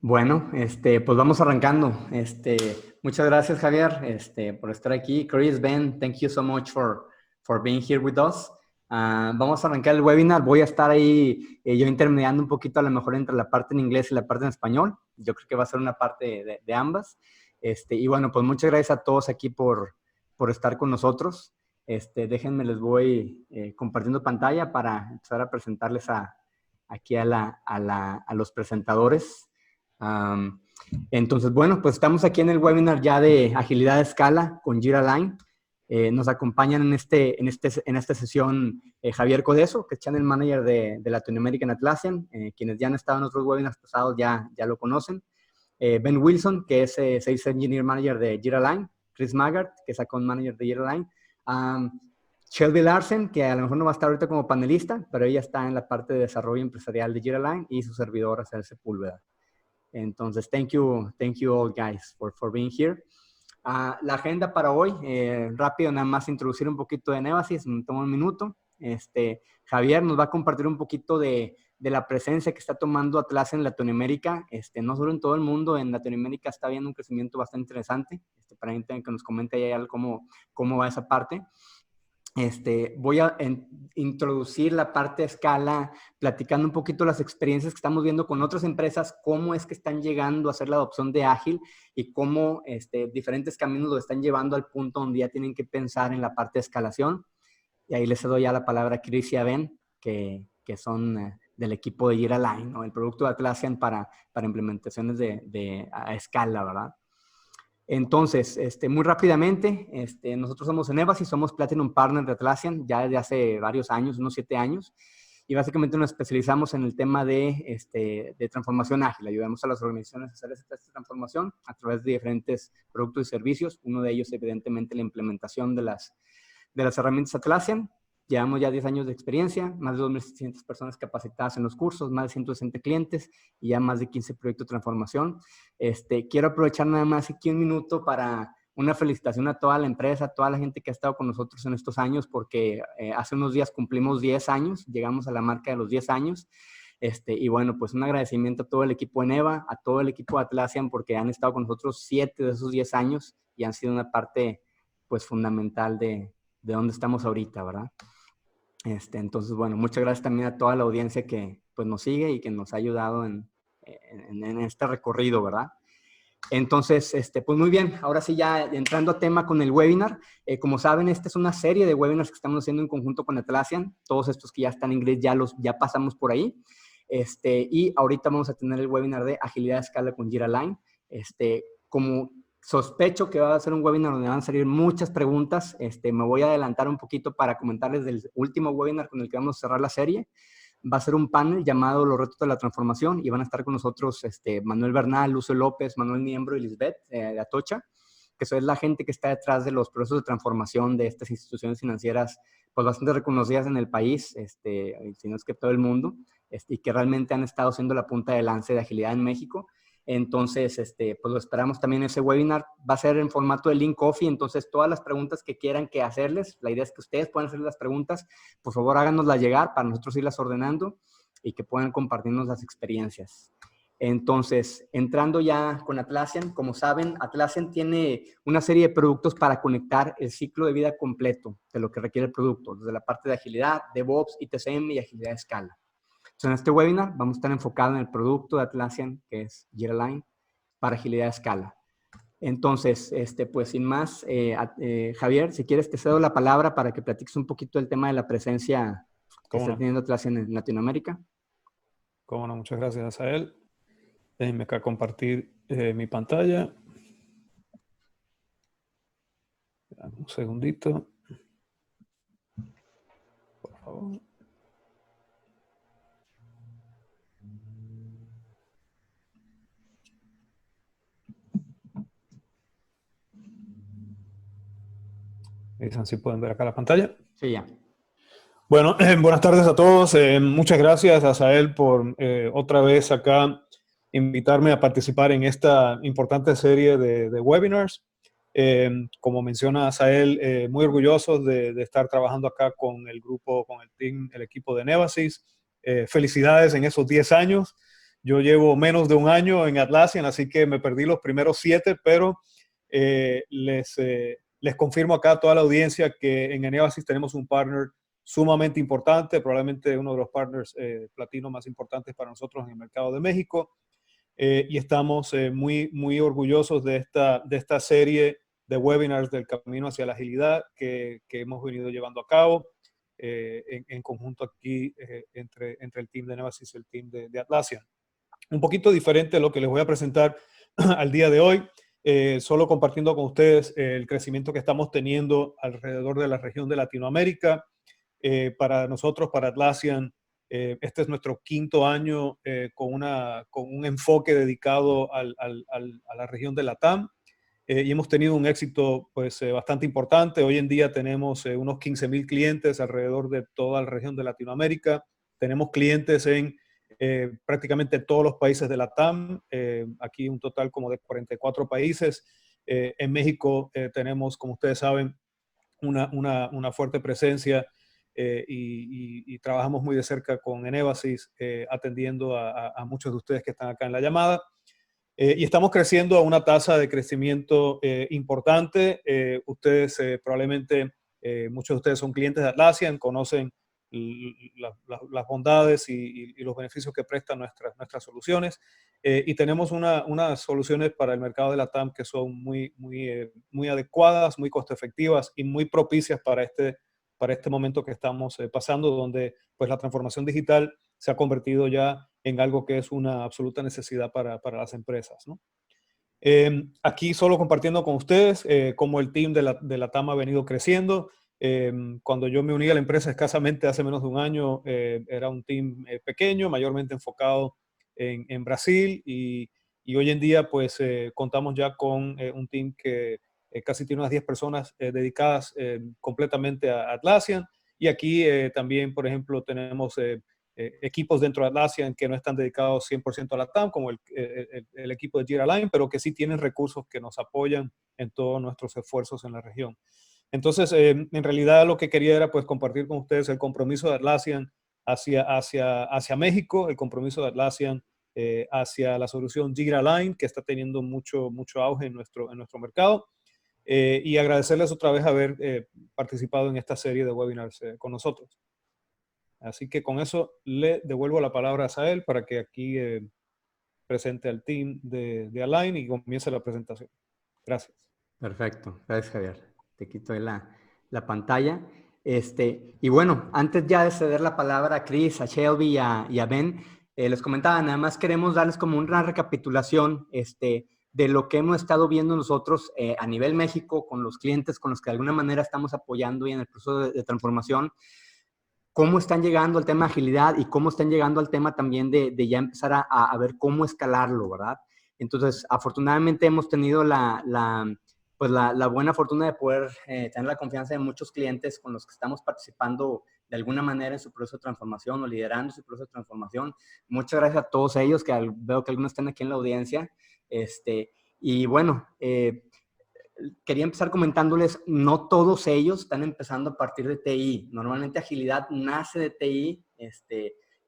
Bueno, pues vamos arrancando. Muchas gracias, Javier, por estar aquí. Chris, Ben, thank you so much for being here with us. Vamos a arrancar el webinar. Voy a estar ahí yo intermediando un poquito a lo mejor entre la parte en inglés y la parte en español. Yo creo que va a ser una parte de ambas. Y bueno, pues muchas gracias a todos aquí por estar con nosotros. Déjenme, les voy compartiendo pantalla para empezar a presentarles aquí a los presentadores. Entonces, bueno, pues estamos aquí en el webinar ya de Agilidad a escala con Jira Align. Nos acompañan en esta sesión Javier Codeso, que es Channel Manager de Latinoamérica en Atlassian. Quienes ya han estado en otros webinars pasados ya lo conocen. Ben Wilson, que es Sales Engineer Manager de Jira Align. Chris Maggart, que es Account Manager de Jira Align. Shelby Larsen, que a lo mejor no va a estar ahorita como panelista, pero ella está en la parte de desarrollo empresarial de Jira Align y su servidor, Acer Sepúlveda. Entonces, thank you all guys for being here. La agenda para hoy, rápido, nada más introducir un poquito de EnevaSys, me toma un minuto. Javier nos va a compartir un poquito de la presencia que está tomando Atlassian en Latinoamérica, no solo en todo el mundo, en Latinoamérica está habiendo un crecimiento bastante interesante, para que nos comente ahí cómo va esa parte. Voy a introducir la parte de escala, platicando un poquito las experiencias que estamos viendo con otras empresas, cómo es que están llegando a hacer la adopción de Ágil y cómo diferentes caminos lo están llevando al punto donde ya tienen que pensar en la parte de escalación. Y ahí les doy ya la palabra a Chris y a Ben, que son del equipo de Jira Align, ¿no? El producto de Atlassian para implementaciones a escala, ¿verdad? Entonces, muy rápidamente, nosotros somos EnevaSys, somos Platinum Partner de Atlassian ya desde hace varios años, unos 7 años, y básicamente nos especializamos en el tema de transformación ágil. Ayudamos a las organizaciones a hacer esta transformación a través de diferentes productos y servicios. Uno de ellos, evidentemente, la implementación de las herramientas Atlassian. Llevamos ya 10 años de experiencia, más de 2.600 personas capacitadas en los cursos, más de 160 clientes y ya más de 15 proyectos de transformación. Quiero aprovechar nada más aquí un minuto para una felicitación a toda la empresa, a toda la gente que ha estado con nosotros en estos años, porque hace unos días cumplimos 10 años, llegamos a la marca de los 10 años. Y bueno, pues un agradecimiento a todo el equipo de Eneva, a todo el equipo de Atlassian, porque han estado con nosotros 7 de esos 10 años y han sido una parte pues fundamental de dónde estamos ahorita, ¿verdad? Entonces, bueno, muchas gracias también a toda la audiencia que pues, nos sigue y que nos ha ayudado en este recorrido, ¿verdad? Entonces, pues muy bien, ahora sí ya entrando a tema con el webinar. Como saben, esta es una serie de webinars que estamos haciendo en conjunto con Atlassian. Todos estos que ya están en inglés ya pasamos por ahí. Y ahorita vamos a tener el webinar de Agilidad a escala con Jira Align. Como sospecho que va a ser un webinar donde van a salir muchas preguntas. Me voy a adelantar un poquito para comentarles del último webinar con el que vamos a cerrar la serie. Va a ser un panel llamado Los retos de la transformación y van a estar con nosotros Manuel Bernal, Lucio López, Manuel Niembro y Lisbeth de Atocha, que es la gente que está detrás de los procesos de transformación de estas instituciones financieras pues bastante reconocidas en el país, si no es que todo el mundo, y que realmente han estado siendo la punta de lanza de agilidad en México. Entonces, pues lo esperamos también ese webinar. Va a ser en formato de link coffee, entonces todas las preguntas que quieran que hacerles, la idea es que ustedes puedan hacer las preguntas, por favor háganoslas llegar para nosotros irlas ordenando y que puedan compartirnos las experiencias. Entonces, entrando ya con Atlassian, como saben, Atlassian tiene una serie de productos para conectar el ciclo de vida completo de lo que requiere el producto, desde la parte de agilidad, DevOps, ITSM y agilidad a escala. Entonces, en este webinar vamos a estar enfocados en el producto de Atlassian, que es Jira Align, para agilidad a escala. Entonces, pues sin más, Javier, si quieres te cedo la palabra para que platiques un poquito del tema de la presencia que está teniendo Atlassian en Latinoamérica. Cómo no, muchas gracias a él. Déjenme acá compartir mi pantalla. Un segundito. Por favor. ¿Me dicen si pueden ver acá la pantalla? Sí, ya. Bueno, buenas tardes a todos. Muchas gracias a Sael por otra vez acá invitarme a participar en esta importante serie de webinars. Como menciona Sael, muy orgullosos de estar trabajando acá con el grupo, con el team, el equipo de EnevaSys. Felicidades en esos 10 años. Yo llevo menos de un año en Atlassian, así que me perdí los primeros 7, pero les confirmo acá a toda la audiencia que en EnevaSys tenemos un partner sumamente importante, probablemente uno de los partners platino más importantes para nosotros en el mercado de México. Y estamos muy orgullosos de esta serie de webinars del camino hacia la agilidad que hemos venido llevando a cabo en conjunto aquí entre el team de EnevaSys y el team de Atlassian. Un poquito diferente a lo que les voy a presentar al día de hoy, solo compartiendo con ustedes el crecimiento que estamos teniendo alrededor de la región de Latinoamérica. Para nosotros, para Atlassian, este es nuestro 5º año con un enfoque dedicado a la región de LATAM y hemos tenido un éxito pues, bastante importante. Hoy en día tenemos unos 15,000 clientes alrededor de toda la región de Latinoamérica. Tenemos clientes en prácticamente todos los países de LATAM, aquí un total como de 44 países. En México tenemos, como ustedes saben, una fuerte presencia y trabajamos muy de cerca con EnevaSys, atendiendo a muchos de ustedes que están acá en la llamada. Y estamos creciendo a una tasa de crecimiento importante. Ustedes probablemente, muchos de ustedes son clientes de Atlassian, conocen las bondades y los beneficios que prestan nuestras soluciones. Y tenemos unas soluciones para el mercado de la TAM que son muy adecuadas, muy costo efectivas y muy propicias para este momento que estamos pasando, donde pues, la transformación digital se ha convertido ya en algo que es una absoluta necesidad para las empresas, ¿no? Aquí solo compartiendo con ustedes cómo el team de la TAM ha venido creciendo. Cuando yo me uní a la empresa escasamente hace menos de un año, era un team pequeño, mayormente enfocado en Brasil y hoy en día pues contamos ya con un team que casi tiene unas 10 personas dedicadas completamente a Atlassian y aquí también, por ejemplo, tenemos equipos dentro de Atlassian que no están dedicados 100% a la TAM, como el equipo de Jira Align, pero que sí tienen recursos que nos apoyan en todos nuestros esfuerzos en la región. Entonces, en realidad lo que quería era pues compartir con ustedes el compromiso de Atlassian hacia México, el compromiso de Atlassian hacia la solución Jira Align, que está teniendo mucho auge en nuestro mercado. Y agradecerles otra vez haber participado en esta serie de webinars con nosotros. Así que con eso le devuelvo la palabra a Sael para que aquí presente al team de Align y comience la presentación. Gracias. Perfecto. Gracias, Javier. Te quito ahí la pantalla. Y bueno, antes ya de ceder la palabra a Chris, a Shelby y a Ben, les comentaba, nada más queremos darles como una recapitulación de lo que hemos estado viendo nosotros a nivel México con los clientes con los que de alguna manera estamos apoyando y en el proceso de transformación, cómo están llegando al tema de agilidad y cómo están llegando al tema también de ya empezar a ver cómo escalarlo, ¿verdad? Entonces, afortunadamente hemos tenido la buena fortuna de poder tener la confianza de muchos clientes con los que estamos participando de alguna manera en su proceso de transformación o liderando su proceso de transformación. Muchas gracias a todos ellos, que veo que algunos están aquí en la audiencia. Y bueno, quería empezar comentándoles, no todos ellos están empezando a partir de TI. Normalmente agilidad nace de TI,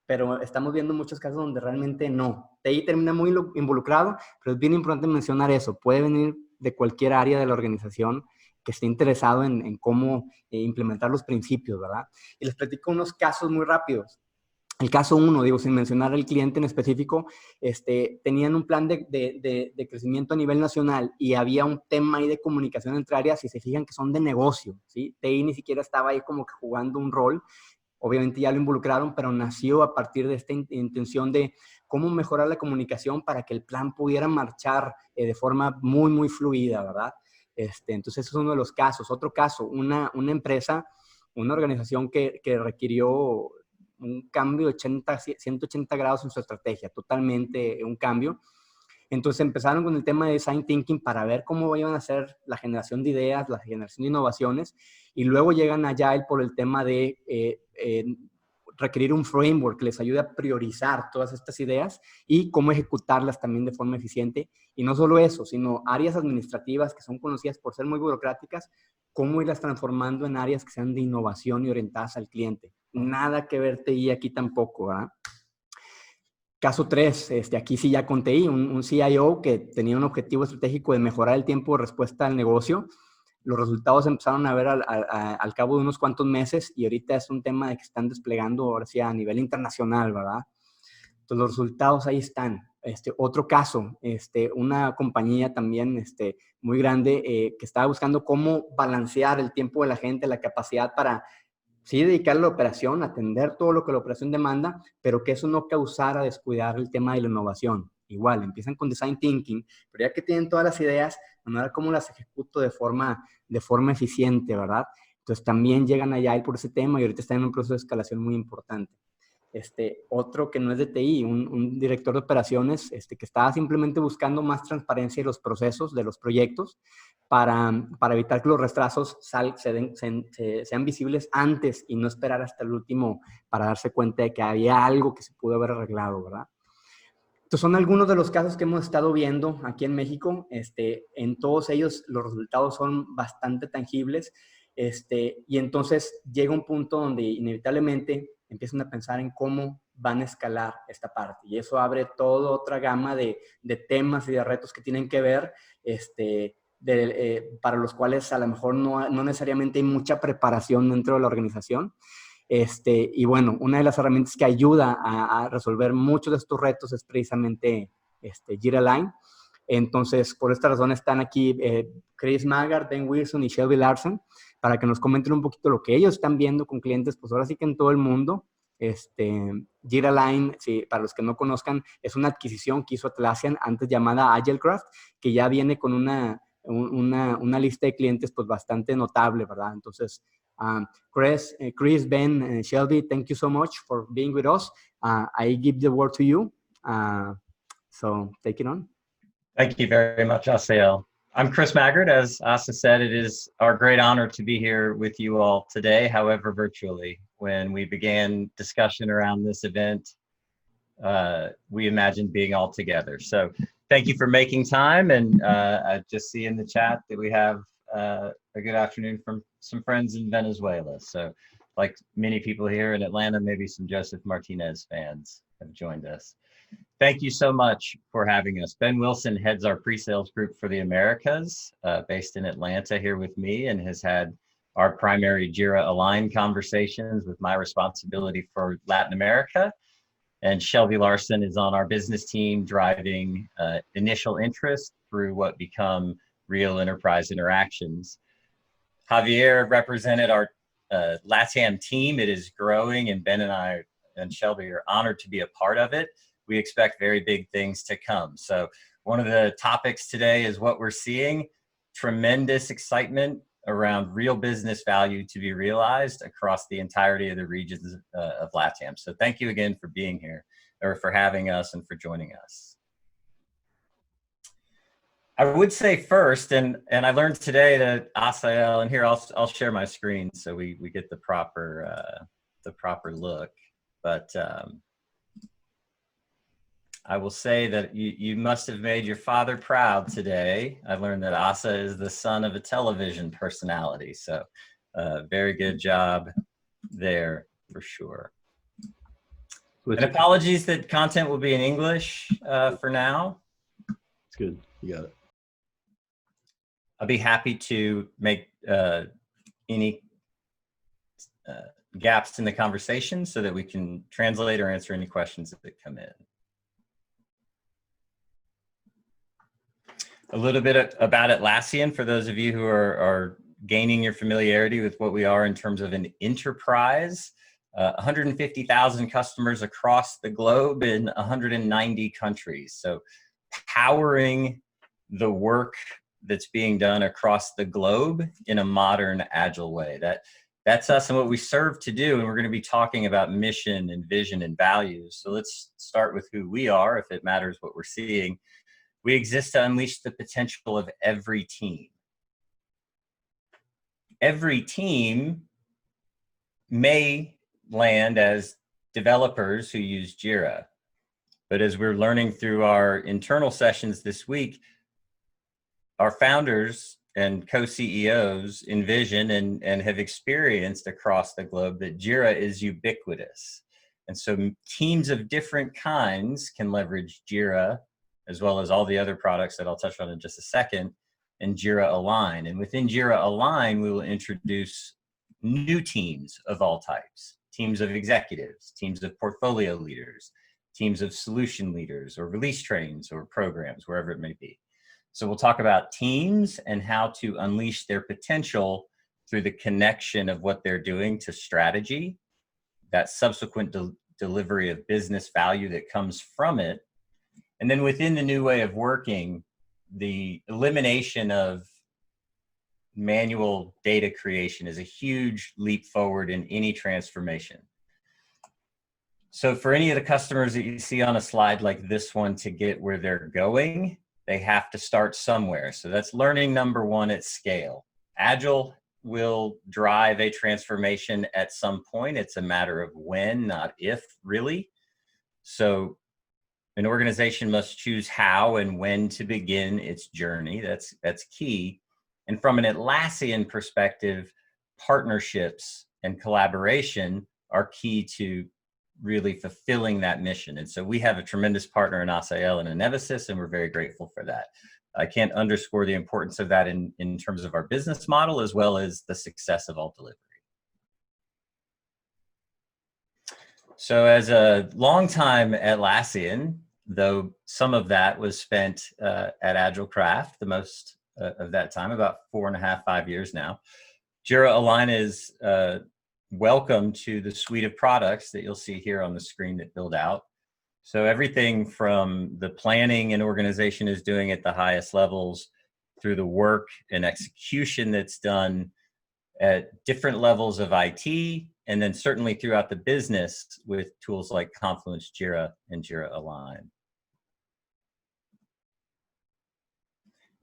pero estamos viendo muchos casos donde realmente no. TI termina muy involucrado, pero es bien importante mencionar eso. Puede venir de cualquier área de la organización que esté interesado en cómo implementar los principios, ¿verdad? Y les platico unos casos muy rápidos. El caso 1, digo, sin mencionar al cliente en específico, tenían un plan de crecimiento a nivel nacional y había un tema ahí de comunicación entre áreas y se fijan que son de negocio, ¿sí? TI ni siquiera estaba ahí como que jugando un rol. Obviamente ya lo involucraron, pero nació a partir de esta intención de cómo mejorar la comunicación para que el plan pudiera marchar de forma muy fluida, ¿verdad? Entonces, eso es uno de los casos. Otro caso, una empresa, una organización que requirió un cambio de 180 grados en su estrategia, totalmente un cambio. Entonces empezaron con el tema de design thinking para ver cómo iban a hacer la generación de ideas, la generación de innovaciones, y luego llegan a Agile por el tema de requerir un framework que les ayude a priorizar todas estas ideas y cómo ejecutarlas también de forma eficiente. Y no solo eso, sino áreas administrativas que son conocidas por ser muy burocráticas, cómo irlas transformando en áreas que sean de innovación y orientadas al cliente. Nada que ver TI aquí tampoco, ¿verdad? Caso 3, aquí sí ya con TI, un CIO que tenía un objetivo estratégico de mejorar el tiempo de respuesta al negocio. Los resultados empezaron a ver al cabo de unos cuantos meses y ahorita es un tema de que están desplegando ahora sí a nivel internacional, ¿verdad? Entonces los resultados ahí están. Otro caso, una compañía también muy grande que estaba buscando cómo balancear el tiempo de la gente, la capacidad para sí dedicar a la operación, atender todo lo que la operación demanda, pero que eso no causara descuidar el tema de la innovación. Igual, empiezan con design thinking, pero ya que tienen todas las ideas, van a ver cómo las ejecuto de forma eficiente, ¿verdad? Entonces también llegan allá por ese tema y ahorita están en un proceso de escalación muy importante. Otro que no es de TI, un director de operaciones que estaba simplemente buscando más transparencia en los procesos de los proyectos para evitar que los retrasos sean visibles antes y no esperar hasta el último para darse cuenta de que había algo que se pudo haber arreglado, ¿verdad? Estos son algunos de los casos que hemos estado viendo aquí en México. En todos ellos los resultados son bastante tangibles. Y entonces llega un punto donde inevitablemente empiezan a pensar en cómo van a escalar esta parte. Y eso abre toda otra gama de temas y de retos que tienen que ver para los cuales a lo mejor no necesariamente hay mucha preparación dentro de la organización. Y bueno, una de las herramientas que ayuda a resolver muchos de estos retos es precisamente Jira Align. Entonces, por esta razón están aquí Chris Maggard, Ben Wilson y Shelby Larson para que nos comenten un poquito lo que ellos están viendo con clientes, pues ahora sí que en todo el mundo. Jira Align, sí, para los que no conozcan, es una adquisición que hizo Atlassian, antes llamada Agilecraft, que ya viene con una lista de clientes pues bastante notable, ¿verdad? Entonces, Chris, Ben, Shelby, thank you so much for being with us. I give the word to you. So take it on. Thank you very much, Asael. I'm Chris Maggard. As Asa said, it is our great honor to be here with you all today, however, virtually. When we began discussion around this event, we imagined being all together. So thank you for making time. And I just see in the chat that we have a good afternoon from some friends in Venezuela. So like many people here in Atlanta, maybe some Joseph Martinez fans have joined us. Thank you so much for having us. Ben Wilson heads our pre-sales group for the Americas, based in Atlanta here with me, and has had our primary Jira Align conversations with my responsibility for Latin America. And Shelby Larson is on our business team driving initial interest through what become real enterprise interactions. Javier represented our LATAM team. It is growing, and Ben and I and Shelby are honored to be a part of it. We expect very big things to come. So one of the topics today is what we're seeing, tremendous excitement around real business value to be realized across the entirety of the regions of LATAM. So thank you again for being here, or for having us and for joining us. I would say first, and I learned today that Asael, and here I'll share my screen so we get the proper look. But I will say that you must have made your father proud today. I learned that Asa is the son of a television personality, so very good job there for sure. And apologies that content will be in English for now. It's good, you got it. I'll be happy to make any gaps in the conversation so that we can translate or answer any questions that come in. A little bit about Atlassian for those of you who are gaining your familiarity with what we are in terms of an enterprise. 150,000 customers across the globe in 190 countries. So powering the work that's being done across the globe in a modern, agile way. That's us and what we serve to do. And we're going to be talking about mission and vision and values. So let's start with who we are, if it matters what we're seeing. We exist to unleash the potential of every team. Every team may land as developers who use Jira. But as we're learning through our internal sessions this week, our founders and co-CEOs envision and have experienced across the globe that Jira is ubiquitous. And so teams of different kinds can leverage Jira, as well as all the other products that I'll touch on in just a second, and Jira Align. And within Jira Align, we will introduce new teams of all types, teams of executives, teams of portfolio leaders, teams of solution leaders, or release trains or programs, wherever it may be. So we'll talk about teams and how to unleash their potential through the connection of what they're doing to strategy, that subsequent delivery of business value that comes from it. And then within the new way of working, the elimination of manual data creation is a huge leap forward in any transformation. So for any of the customers that you see on a slide like this one, to get where they're going, they have to start somewhere. So that's learning number one at scale. Agile will drive a transformation at some point. It's a matter of when, not if, really. So an organization must choose how and when to begin its journey. That's key. And from an Atlassian perspective, partnerships and collaboration are key to really fulfilling that mission. And so we have a tremendous partner in Agile and EnevaSys, and we're very grateful for that. I can't underscore the importance of that in terms of our business model, as well as the success of all delivery. So as a longtime Atlassian, though some of that was spent at Agile Craft, the most of that time, about 4.5, 5 years now, Jira Align is welcome to the suite of products that you'll see here on the screen that build out. So everything from the planning an organization is doing at the highest levels, through the work and execution that's done at different levels of IT, and then certainly throughout the business with tools like Confluence, Jira, and Jira Align.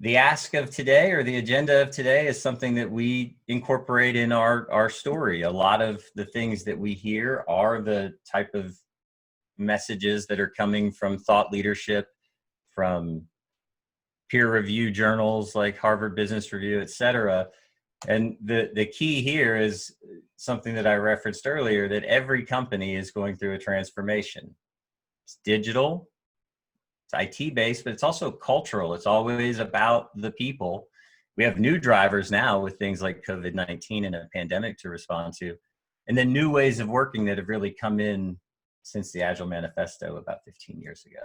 The ask of today, or the agenda of today, is something that we incorporate in our story. A lot of the things that we hear are the type of messages that are coming from thought leadership, from peer review journals like Harvard Business Review, et cetera. And the key here is something that I referenced earlier, that every company is going through a transformation. It's digital, it's IT-based, but it's also cultural. It's always about the people. We have new drivers now with things like COVID-19 and a pandemic to respond to, and then new ways of working that have really come in since the Agile Manifesto about 15 years ago.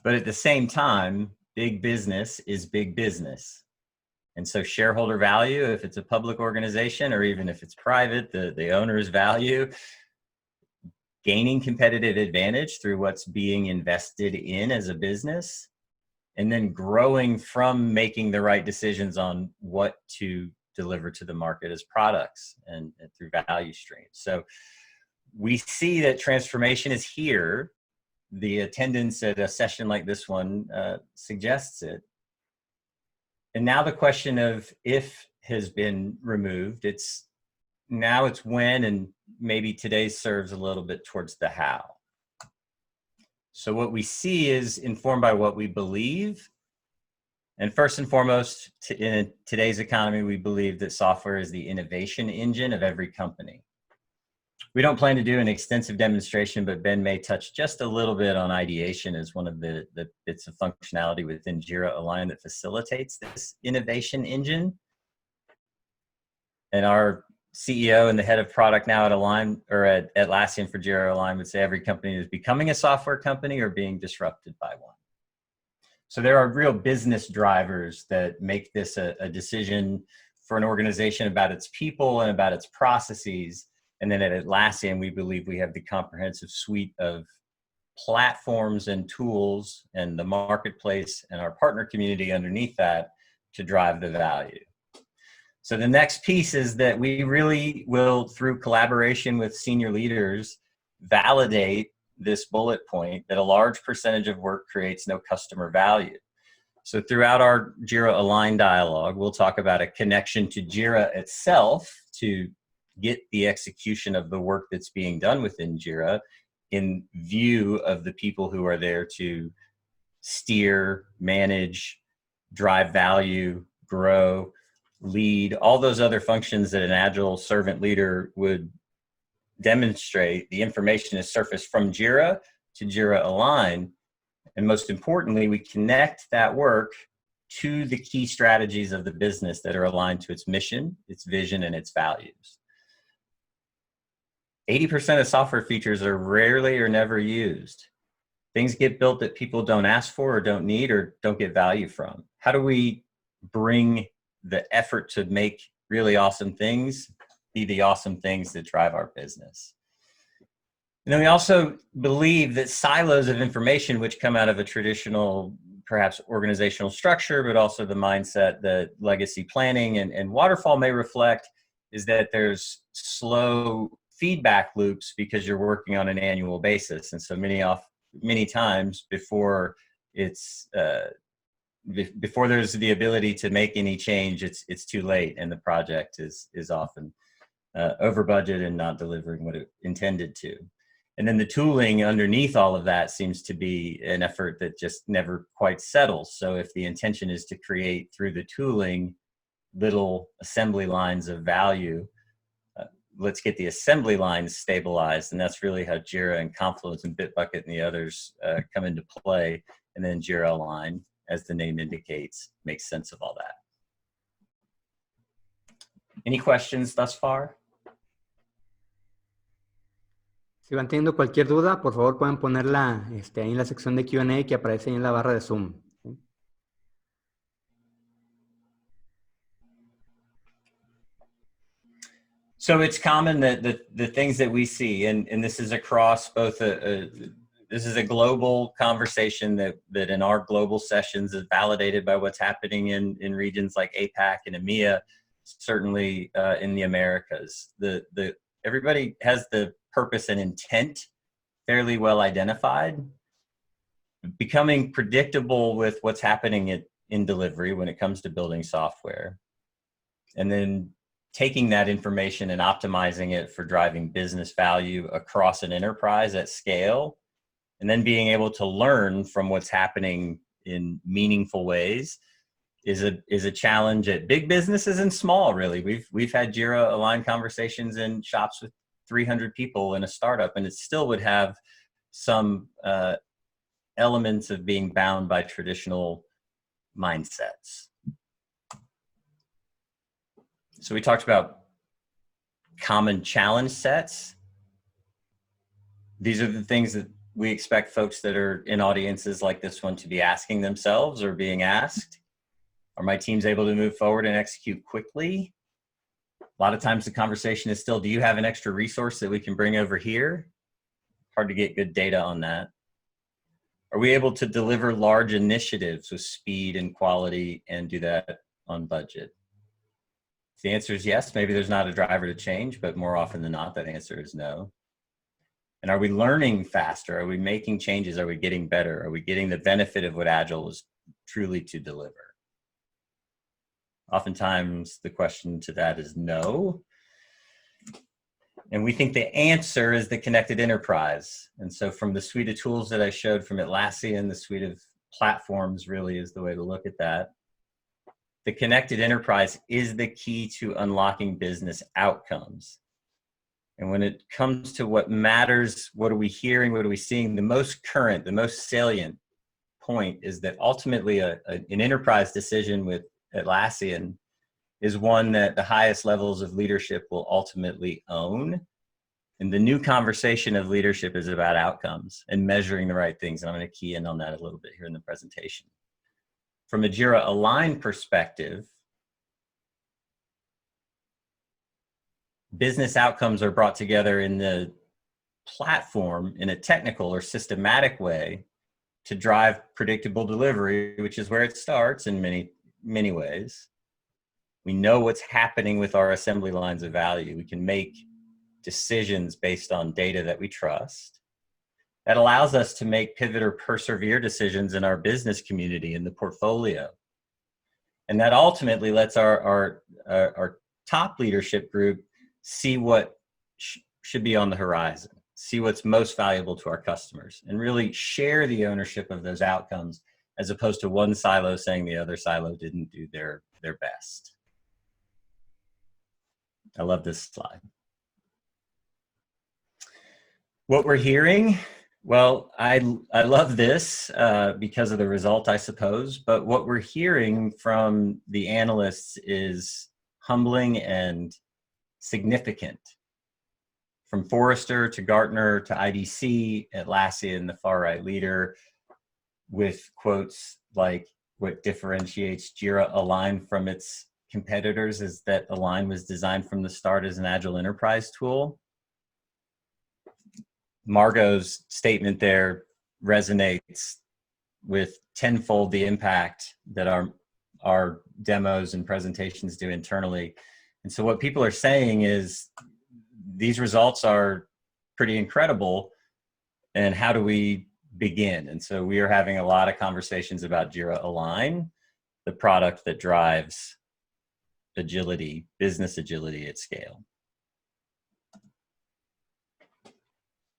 But at the same time, big business is big business. And so shareholder value, if it's a public organization or even if it's private, the owner's value, gaining competitive advantage through what's being invested in as a business, and then growing from making the right decisions on what to deliver to the market as products and through value streams. So we see that transformation is here. The attendance at a session like this one suggests it. And now the question of if has been removed. Now it's when, and maybe today serves a little bit towards the how. So what we see is informed by what we believe. And first and foremost, in today's economy, we believe that software is the innovation engine of every company. We don't plan to do an extensive demonstration, but Ben may touch just a little bit on ideation as one of the bits of functionality within Jira Align that facilitates this innovation engine. And our CEO and the head of product now at Align, or at Atlassian for Jira Align, would say every company is becoming a software company or being disrupted by one. So there are real business drivers that make this a decision for an organization about its people and about its processes. And then at Atlassian, we believe we have the comprehensive suite of platforms and tools and the marketplace and our partner community underneath that to drive the value. So the next piece is that we really will, through collaboration with senior leaders, validate this bullet point that a large percentage of work creates no customer value. So throughout our Jira Align dialogue, we'll talk about a connection to Jira itself to get the execution of the work that's being done within Jira in view of the people who are there to steer, manage, drive value, grow, lead, all those other functions that an Agile servant leader would demonstrate the information is surfaced from Jira to Jira Align. And most importantly, we connect that work to the key strategies of the business that are aligned to its mission, its vision, and its values. 80% of software features are rarely or never used. Things get built that people don't ask for or don't need or don't get value from. How do we bring the effort to make really awesome things be the awesome things that drive our business? And then we also believe that silos of information, which come out of a traditional, perhaps organizational structure, but also the mindset that legacy planning and waterfall may reflect, is that there's slow feedback loops because you're working on an annual basis. And so many times before it's, before there's the ability to make any change, it's too late, and the project is often over budget and not delivering what it intended to. And then the tooling underneath all of that seems to be an effort that just never quite settles. So if the intention is to create through the tooling little assembly lines of value, let's get the assembly lines stabilized. And that's really how Jira and Confluence and Bitbucket and the others come into play. And then Jira Align, as the name indicates, makes sense of all that. Any questions thus far? Si van teniendo cualquier duda, por favor pueden ponerla ahí en la sección de Q&A que aparece ahí en la barra de Zoom. ¿Sí? So it's common that the things that we see, and this is across both this is a global conversation that in our global sessions is validated by what's happening in regions like APAC and EMEA, certainly in the Americas. Everybody has the purpose and intent fairly well identified. Becoming predictable with what's happening in delivery when it comes to building software. And then taking that information and optimizing it for driving business value across an enterprise at scale, and then being able to learn from what's happening in meaningful ways is a challenge at big businesses and small, really. We've had Jira Align conversations in shops with 300 people in a startup, and it still would have some elements of being bound by traditional mindsets. So we talked about common challenge sets. These are the things that we expect folks that are in audiences like this one to be asking themselves or being asked. Are my teams able to move forward and execute quickly? A lot of times the conversation is still, do you have an extra resource that we can bring over here? Hard to get good data on that. Are we able to deliver large initiatives with speed and quality and do that on budget? If the answer is yes, maybe there's not a driver to change, but more often than not, that answer is no. And are we learning faster? Are we making changes? Are we getting better? Are we getting the benefit of what Agile is truly to deliver? Oftentimes the question to that is no. And we think the answer is the connected enterprise. And so from the suite of tools that I showed from Atlassian, the suite of platforms really is the way to look at that. The connected enterprise is the key to unlocking business outcomes. And when it comes to what matters, what are we hearing, what are we seeing, the most current, the most salient point is that ultimately an enterprise decision with Atlassian is one that the highest levels of leadership will ultimately own. And the new conversation of leadership is about outcomes and measuring the right things. And I'm going to key in on that a little bit here in the presentation. From a Jira Align perspective, business outcomes are brought together in the platform in a technical or systematic way to drive predictable delivery, which is where it starts in many ways. We know what's happening with our assembly lines of value. We can make decisions based on data that we trust. That allows us to make pivot or persevere decisions in our business community, in the portfolio. And that ultimately lets our top leadership group see what should be on the horizon, see what's most valuable to our customers, and really share the ownership of those outcomes, as opposed to one silo saying the other silo didn't do their best. I love this slide. What we're hearing, well, I love this because of the result, I suppose, but what we're hearing from the analysts is humbling and significant. From Forrester to Gartner to IDC, Atlassian, the far right leader, with quotes like, what differentiates Jira Align from its competitors is that Align was designed from the start as an Agile enterprise tool. Margot's statement there resonates with tenfold the impact that our demos and presentations do internally. And so what people are saying is these results are pretty incredible, and how do we begin? And so we are having a lot of conversations about Jira Align, the product that drives agility, business agility at scale.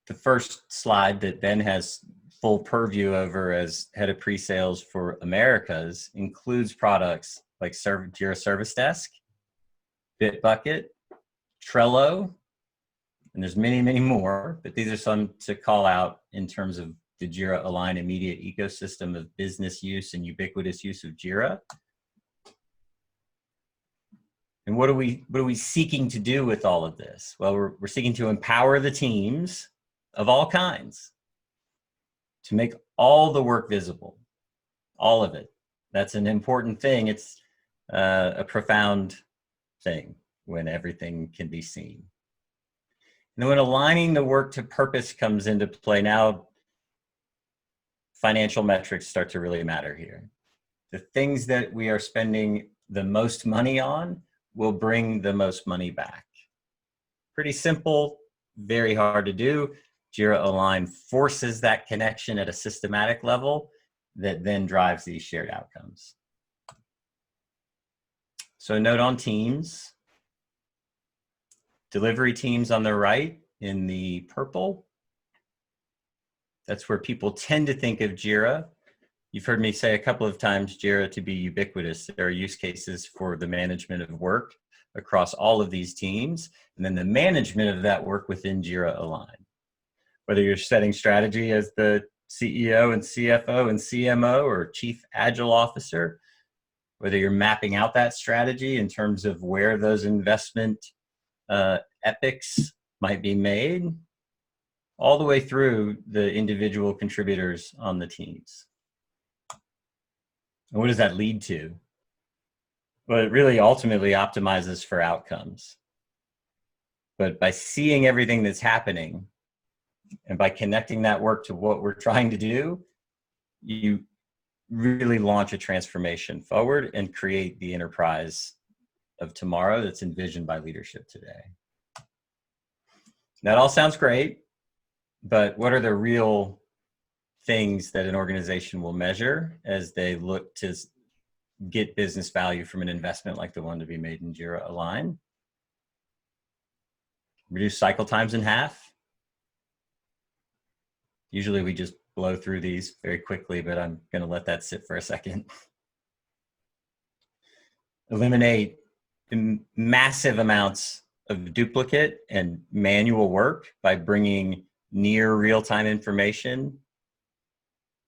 The first slide that Ben has full purview over as head of pre-sales for Americas includes products like Jira Service Desk, Bitbucket, Trello, and there's many, many more, but these are some to call out in terms of the Jira Align immediate ecosystem of business use and ubiquitous use of Jira. And what are we seeking to do with all of this? Well, we're seeking to empower the teams of all kinds to make all the work visible, all of it. That's an important thing. It's a profound thing when everything can be seen. And then when aligning the work to purpose comes into play, now financial metrics start to really matter here. The things that we are spending the most money on will bring the most money back. Pretty simple, very hard to do. Jira Align forces that connection at a systematic level that then drives these shared outcomes. So a note on teams. Delivery teams on the right in the purple. That's where people tend to think of Jira. You've heard me say a couple of times Jira to be ubiquitous. There are use cases for the management of work across all of these teams, and then the management of that work within Jira Align. Whether you're setting strategy as the CEO and CFO and CMO or Chief Agile Officer, whether you're mapping out that strategy in terms of where those investment epics might be made, all the way through the individual contributors on the teams. And what does that lead to? Well, it really ultimately optimizes for outcomes. But by seeing everything that's happening and by connecting that work to what we're trying to do, you really launch a transformation forward and create the enterprise of tomorrow that's envisioned by leadership today. That all sounds great, but what are the real things that an organization will measure as they look to get business value from an investment like the one to be made in Jira Align? Reduce cycle times in half. Usually we just blow through these very quickly, but I'm going to let that sit for a second. Eliminate massive amounts of duplicate and manual work by bringing near real-time information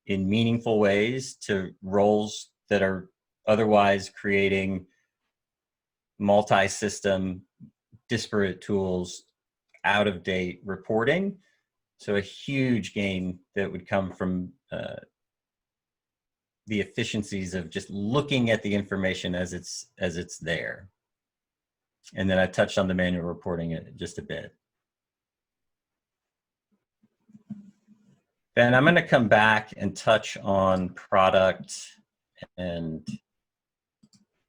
in meaningful ways to roles that are otherwise creating multi-system, disparate tools, out-of-date reporting. So a huge gain that would come from the efficiencies of just looking at the information as it's there. And then I touched on the manual reporting just a bit. Then I'm going to come back and touch on product and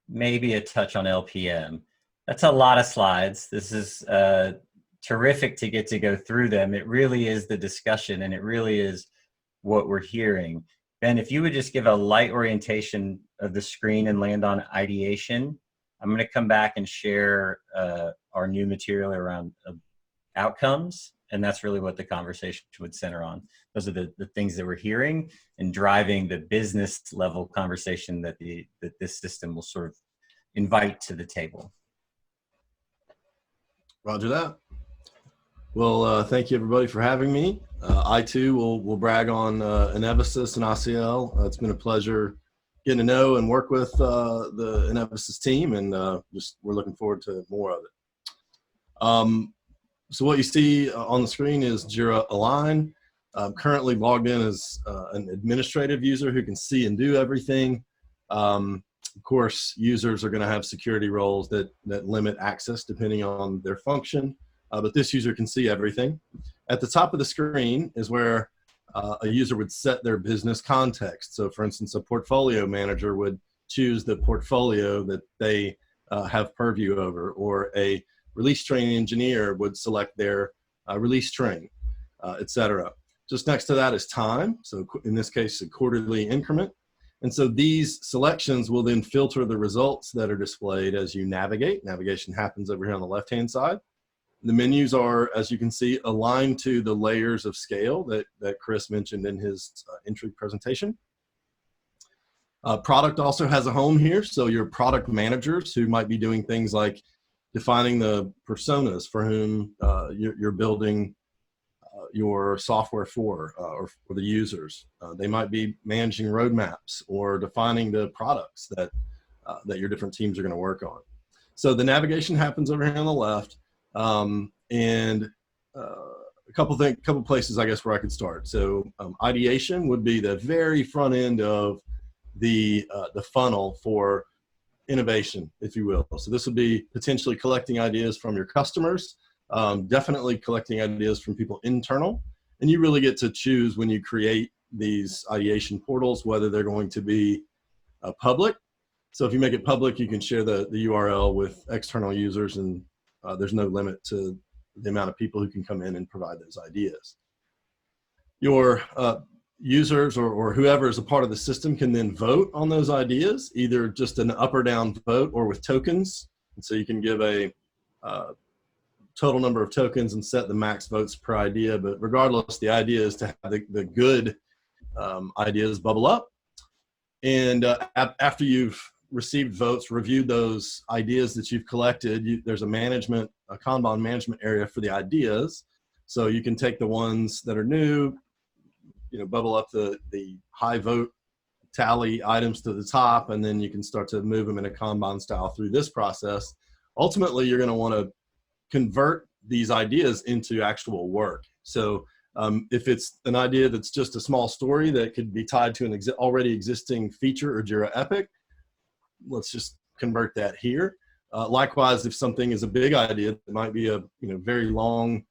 maybe a touch on LPM. That's a lot of slides. This is terrific to get to go through them. It really is the discussion, and it really is what we're hearing. Ben, if you would just give a light orientation of the screen and land on ideation, I'm going to come back and share our new material around outcomes, and that's really what the conversation would center on. Those are the things that we're hearing and driving the business level conversation that this system will sort of invite to the table. Roger that. Well, thank you everybody for having me. I too will brag on EnevaSys and ICL. It's been a pleasure getting to know and work with the EnevaSys team, and we're looking forward to more of it. So what you see on the screen is Jira Align. I'm currently logged in as an administrative user who can see and do everything. Of course, users are going to have security roles that limit access depending on their function, but this user can see everything. At the top of the screen is where a user would set their business context. So for instance, a portfolio manager would choose the portfolio that they have purview over, or a release train engineer would select their release train, etc. Just next to that is time. So in this case, a quarterly increment. And so these selections will then filter the results that are displayed as you navigate. Navigation happens over here on the left-hand side. The menus are, as you can see, aligned to the layers of scale that Chris mentioned in his intro presentation. Product also has a home here. So your product managers who might be doing things like defining the personas for whom you're building your software for, or for the users. They might be managing roadmaps or defining the products that your different teams are going to work on. So the navigation happens over here on the left, and a couple places I guess where I could start. So ideation would be the very front end of the funnel for innovation, if you will. So this would be potentially collecting ideas from your customers. Definitely collecting ideas from people internal, and you really get to choose when you create these ideation portals whether they're going to be public. So if you make it public, you can share the URL with external users, and there's no limit to the amount of people who can come in and provide those ideas. Your users or whoever is a part of the system can then vote on those ideas, either just an up or down vote or with tokens. And so you can give a total number of tokens and set the max votes per idea, but regardless, the idea is to have the good ideas bubble up. And after you've received votes, reviewed those ideas that you've collected, there's a Kanban management area for the ideas. So you can take the ones that are new, bubble up the high vote tally items to the top, and then you can start to move them in a Kanban style through this process. Ultimately, you're going to want to convert these ideas into actual work. So if it's an idea that's just a small story that could be tied to an already existing feature or Jira Epic, let's just convert that here. Likewise, if something is a big idea, it might be a very long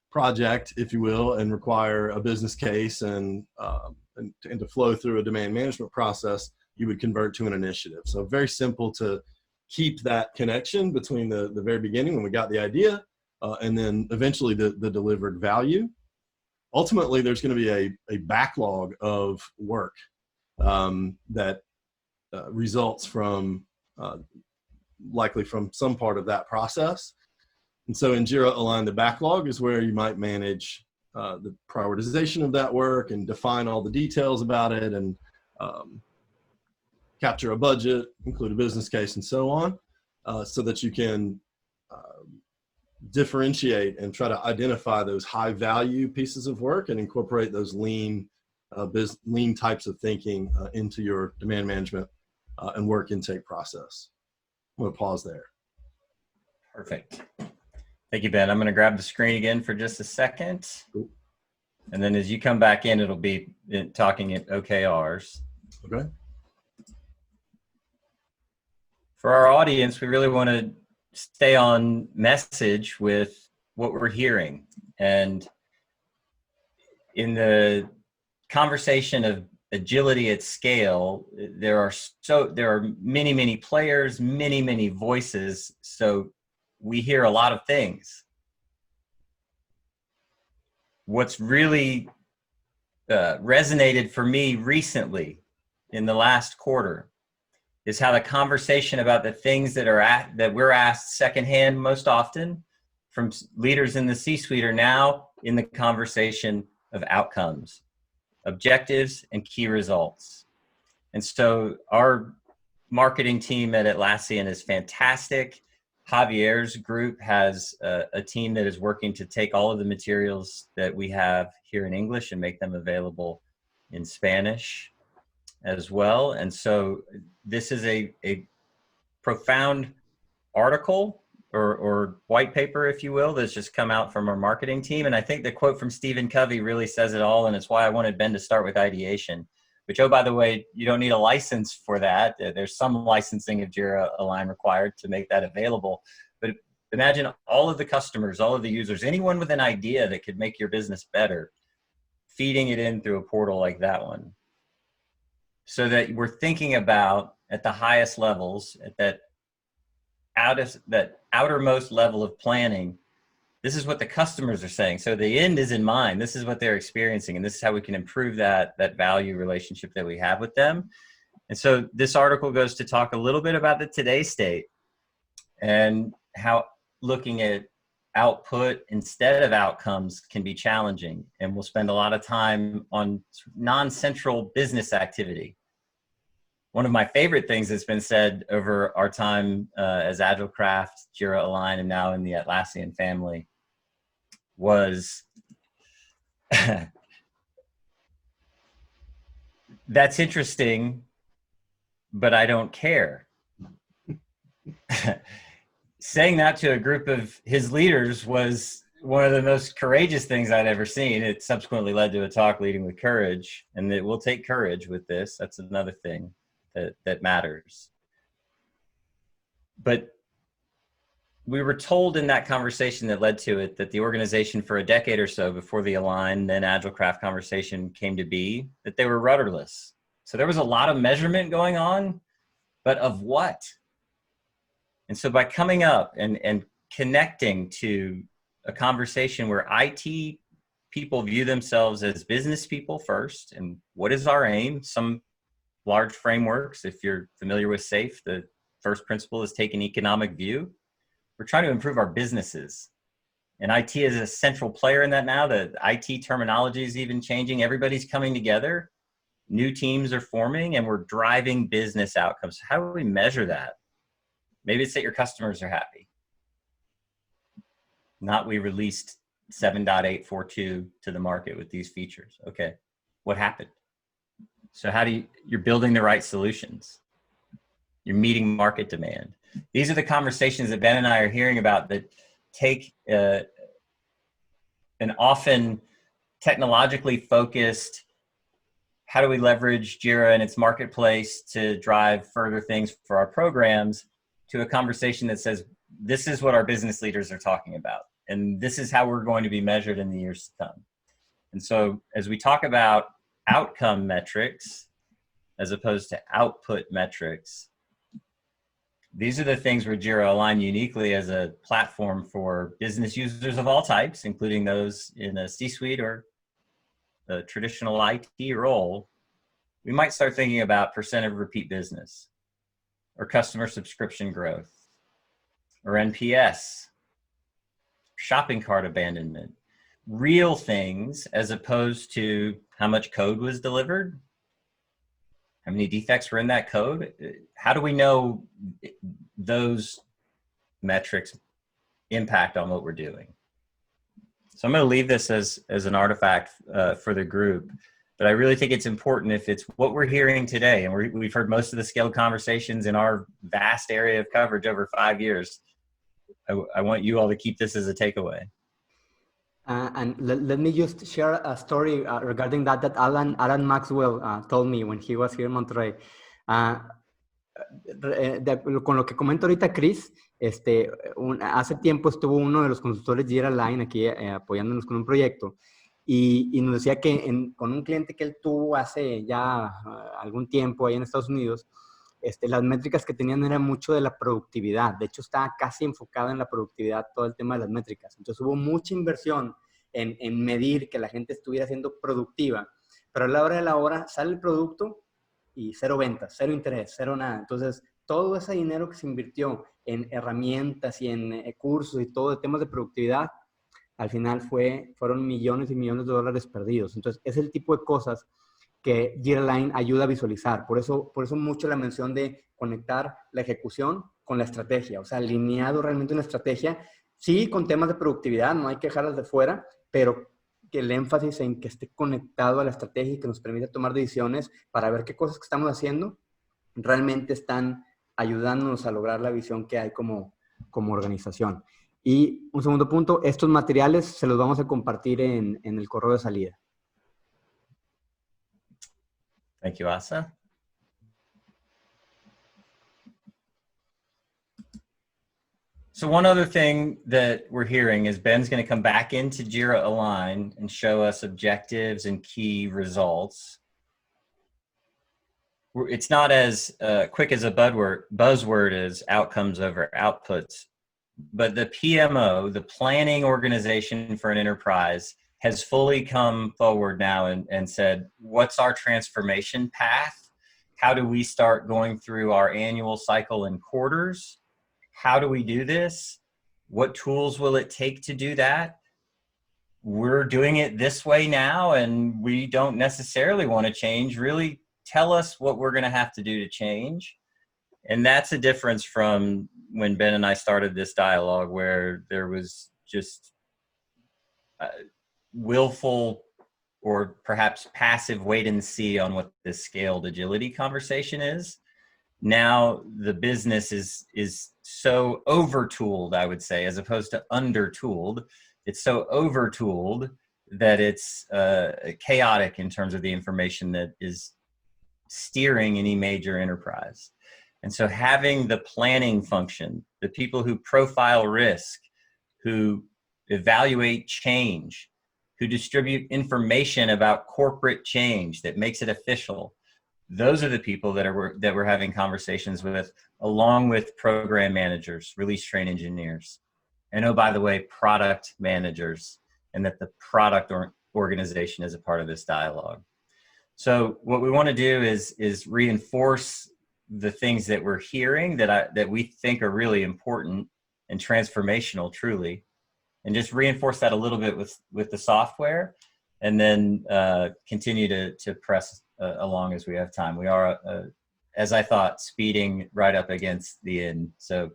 project, if you will, and require a business case and to flow through a demand management process, you would convert to an initiative. So very simple to keep that connection between the very beginning when we got the idea and then eventually the delivered value. Ultimately, there's going to be a backlog of work that results from likely from some part of that process. And so in Jira Align, the backlog is where you might manage the prioritization of that work and define all the details about it, and capture a budget, include a business case, and so on, so that you can differentiate and try to identify those high value pieces of work and incorporate those lean types of thinking into your demand management and work intake process. I'm going to pause there. Perfect. Thank you, Ben. I'm going to grab the screen again for just a second. Cool. And then as you come back in, it'll be talking at OKRs. Okay. For our audience, we really want to stay on message with what we're hearing. And in the conversation of agility at scale, there are many, many players, many, many voices. So we hear a lot of things. What's really resonated for me recently in the last quarter is how the conversation about the things that we're asked secondhand most often from leaders in the C-suite are now in the conversation of outcomes, objectives, and key results. And so our marketing team at Atlassian is fantastic Javier's group has a team that is working to take all of the materials that we have here in English and make them available in Spanish as well. And so this is a profound article or white paper, if you will, that's just come out from our marketing team. And I think the quote from Stephen Covey really says it all. And it's why I wanted Ben to start with ideation, which, oh, by the way, you don't need a license for that. There's some licensing of Jira Align required to make that available. But imagine all of the customers, all of the users, anyone with an idea that could make your business better, feeding it in through a portal like that one. So that we're thinking about at the highest levels, at that outermost level of planning, this is what the customers are saying. So the end is in mind. This is what they're experiencing. And this is how we can improve that value relationship that we have with them. And so this article goes to talk a little bit about the today's state and how looking at output instead of outcomes can be challenging. And we'll spend a lot of time on non-central business activity. One of my favorite things that's been said over our time as AgileCraft, Jira Align, and now in the Atlassian family was, that's interesting, but I don't care. Saying that to a group of his leaders was one of the most courageous things I'd ever seen. It subsequently led to a talk leading with courage, and it will take courage with this. That's another thing that matters. But we were told in that conversation that led to it that the organization for a decade or so before the Align, then AgileCraft conversation came to be, that they were rudderless. So there was a lot of measurement going on, but of what? And so by coming up and connecting to a conversation where IT people view themselves as business people first, and what is our aim? Some large frameworks, if you're familiar with SAFe, the first principle is take an economic view. We're trying to improve our businesses. And IT is a central player in that now. The IT terminology is even changing. Everybody's coming together. New teams are forming, and we're driving business outcomes. How do we measure that? Maybe it's that your customers are happy. Not we released 7.842 to the market with these features. Okay, what happened? So how do you're building the right solutions. You're meeting market demand. These are the conversations that Ben and I are hearing about that take an often technologically focused, how do we leverage Jira and its marketplace to drive further things for our programs, to a conversation that says, this is what our business leaders are talking about. And this is how we're going to be measured in the years to come. And so as we talk about outcome metrics, as opposed to output metrics, these are the things where Jira Align uniquely as a platform for business users of all types, including those in a C-suite or a traditional IT role. We might start thinking about percent of repeat business, or customer subscription growth, or NPS, shopping cart abandonment, real things as opposed to how much code was delivered, how many defects were in that code. How do we know those metrics impact on what we're doing? So I'm going to leave this as an artifact for the group, but I really think it's important if it's what we're hearing today, and we've heard most of the scaled conversations in our vast area of coverage over 5 years. I want you all to keep this as a takeaway. And let me just share a story regarding that Alan Maxwell told me when he was here in Monterrey. Con lo que comenta ahorita Chris, hace tiempo estuvo uno de los consultores de Jira Align aquí apoyándonos con un proyecto y nos decía que con un cliente que él tuvo hace ya algún tiempo ahí en Estados Unidos, las métricas que tenían eran mucho de la productividad. De hecho, estaba casi enfocado en la productividad todo el tema de las métricas. Entonces, hubo mucha inversión en medir que la gente estuviera siendo productiva. Pero a la hora de la hora sale el producto y cero ventas, cero interés, cero nada. Entonces, todo ese dinero que se invirtió en herramientas y en cursos y todo de temas de productividad, al final fueron millones y millones de dólares perdidos. Entonces, es el tipo de cosas que Jira Align ayuda a visualizar. Por eso mucho la mención de conectar la ejecución con la estrategia, o sea, alineado realmente una estrategia, sí, con temas de productividad, no hay que dejarlas de fuera, pero que el énfasis en que esté conectado a la estrategia y que nos permita tomar decisiones para ver qué cosas que estamos haciendo realmente están ayudándonos a lograr la visión que hay como organización. Y un segundo punto, estos materiales se los vamos a compartir en el correo de salida. Thank you, Asa. So one other thing that we're hearing is Ben's going to come back into Jira Align and show us objectives and key results. It's not as quick as a buzzword as outcomes over outputs, but the PMO, the planning organization for an enterprise, has fully come forward now and said, what's our transformation path? How do we start going through our annual cycle in quarters? How do we do this? What tools will it take to do that? We're doing it this way now, and we don't necessarily want to change. Really tell us what we're going to have to do to change. And that's a difference from when Ben and I started this dialogue, where there was just willful or perhaps passive wait and see on what this scaled agility conversation is. Now the business is so over-tooled, I would say, as opposed to under-tooled. It's so over-tooled that it's chaotic in terms of the information that is steering any major enterprise. And so having the planning function, the people who profile risk, who evaluate change, who distribute information about corporate change that makes it official, those are the people that we're having conversations with, along with program managers, release train engineers, and oh, by the way, product managers, and that the product organization is a part of this dialogue. So what we want to do is reinforce the things that we're hearing that we think are really important and transformational, truly, and just reinforce that a little bit with the software, and then continue to press along as we have time. We are, as I thought, speeding right up against the end. So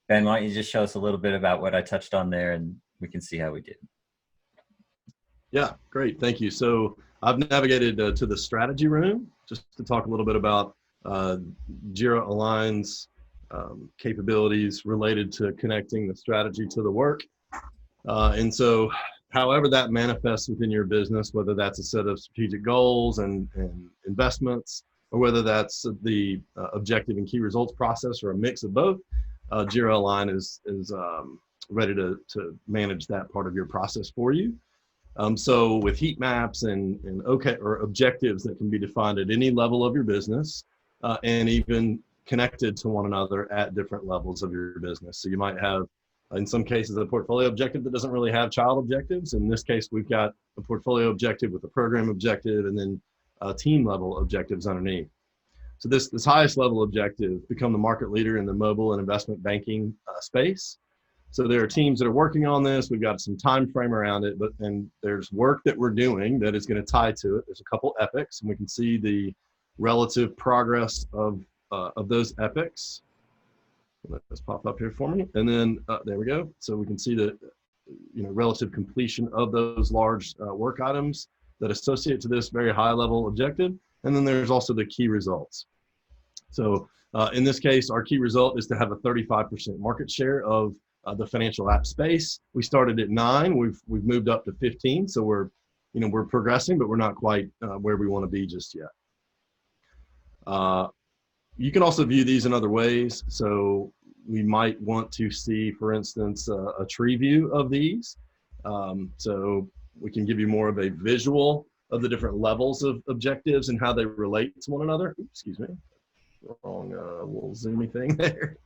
Ben, why don't you just show us a little bit about what I touched on there, and we can see how we did. Yeah, great. Thank you. So I've navigated to the strategy room just to talk a little bit about Jira Align's capabilities related to connecting the strategy to the work. And so however that manifests within your business, whether that's a set of strategic goals and investments, or whether that's the objective and key results process, or a mix of both, Jira Align is ready to manage that part of your process for you. So with heat maps and objectives that can be defined at any level of your business, and even connected to one another at different levels of your business. So you might have, in some cases, a portfolio objective that doesn't really have child objectives. In this case, we've got a portfolio objective with a program objective, and then team level objectives underneath. So this highest level objective, become the market leader in the mobile and investment banking space. So there are teams that are working on this. We've got some time frame around it, and there's work that we're doing that is going to tie to it. There's a couple epics, and we can see the relative progress of those epics. Let this pop up here for me, and then there we go. So we can see the relative completion of those large work items that associate to this very high level objective. And then there's also the key results. So in this case, our key result is to have a 35% market share of the financial app space. We started at 9. We've moved up to 15. So we're progressing, but we're not quite where we want to be just yet. You can also view these in other ways. So we might want to see, for instance, a tree view of these. So we can give you more of a visual of the different levels of objectives and how they relate to one another. Oops, excuse me, wrong little zoomy thing there.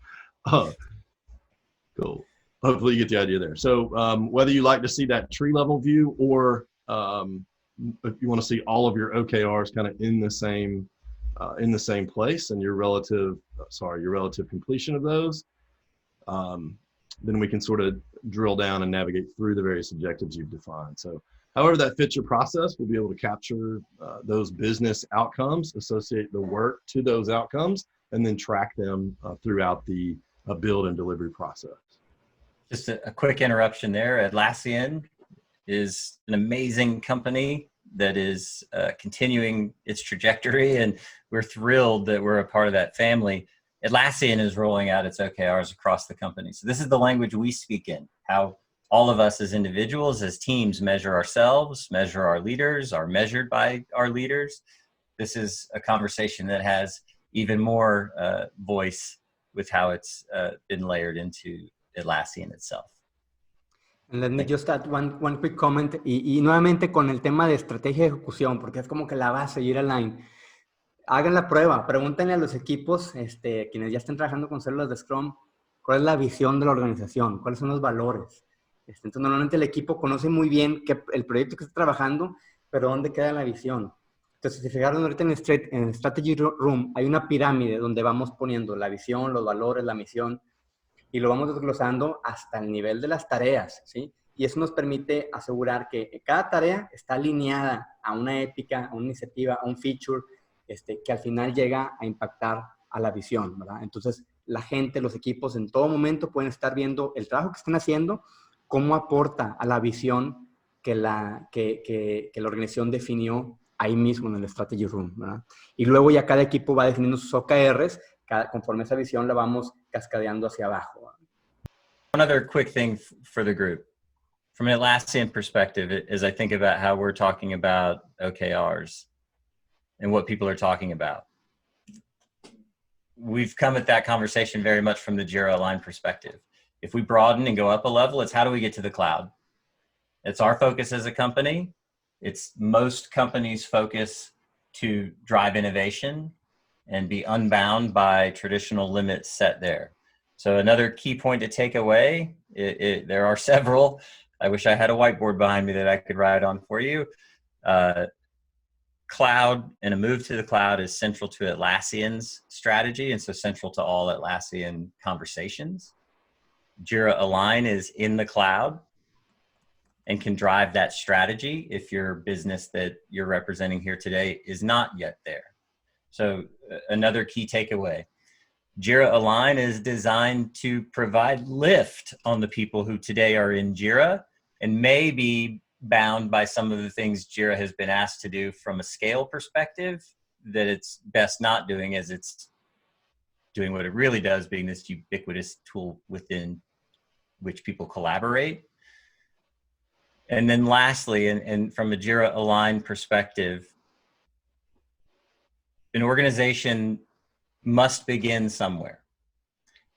Cool. Hopefully you get the idea there. So whether you like to see that tree level view, or if you want to see all of your OKRs kind of in the same place, and your relative completion of those, then we can sort of drill down and navigate through the various objectives you've defined. So However that fits your process, we'll be able to capture those business outcomes, associate the work to those outcomes, and then track them throughout the build and delivery process. Just a quick interruption there. Atlassian is an amazing company that is continuing its trajectory, and we're thrilled that we're a part of that family. Atlassian is rolling out its OKRs across the company. So this is the language we speak in, how all of us as individuals, as teams, measure ourselves, measure our leaders, are measured by our leaders. This is a conversation that has even more voice with how it's been layered into Atlassian itself. And let me just add one quick comment, y nuevamente con el tema de estrategia de ejecución, porque es como que la base, Jira Align. Hagan la prueba, pregúntenle a los equipos, quienes ya estén trabajando con células de Scrum, cuál es la visión de la organización, cuáles son los valores. Entonces, normalmente el equipo conoce muy bien el proyecto que está trabajando, pero dónde queda la visión. Entonces, si fijaron ahorita en el Strategy Room, hay una pirámide donde vamos poniendo la visión, los valores, la misión, y lo vamos desglosando hasta el nivel de las tareas, ¿sí? Y eso nos permite asegurar que cada tarea está alineada a una épica, a una iniciativa, a un feature, que al final llega a impactar a la visión, ¿verdad? Entonces, la gente, los equipos en todo momento pueden estar viendo el trabajo que están haciendo, cómo aporta a la visión que la organización definió ahí mismo en el Strategy Room, ¿verdad? Y luego ya cada equipo va definiendo sus OKRs, conforme esa visión la vamos cascadeando hacia abajo. One other quick thing for the group. From an Atlassian perspective, as I think about how we're talking about OKRs and what people are talking about, we've come at that conversation very much from the Jira Align perspective. If we broaden and go up a level, it's how do we get to the cloud? It's our focus as a company. It's most companies' focus to drive innovation and be unbound by traditional limits set there. So another key point to take away, there are several. I wish I had a whiteboard behind me that I could write on for you. Cloud and a move to the cloud is central to Atlassian's strategy, and so central to all Atlassian conversations. Jira Align is in the cloud and can drive that strategy if your business that you're representing here today is not yet there. So another key takeaway, Jira Align is designed to provide lift on the people who today are in Jira and may be bound by some of the things Jira has been asked to do from a scale perspective that it's best not doing, as it's doing what it really does, being this ubiquitous tool within which people collaborate. And then lastly, and from a Jira Align perspective, an organization must begin somewhere.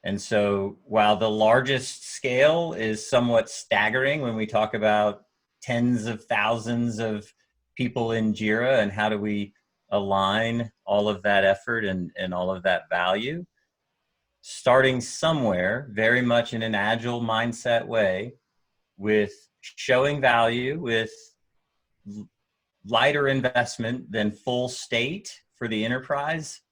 And so while the largest scale is somewhat staggering when we talk about tens of thousands of people in Jira and how do we align all of that effort and all of that value, starting somewhere very much in an agile mindset way with showing value with lighter investment than full state for the enterprise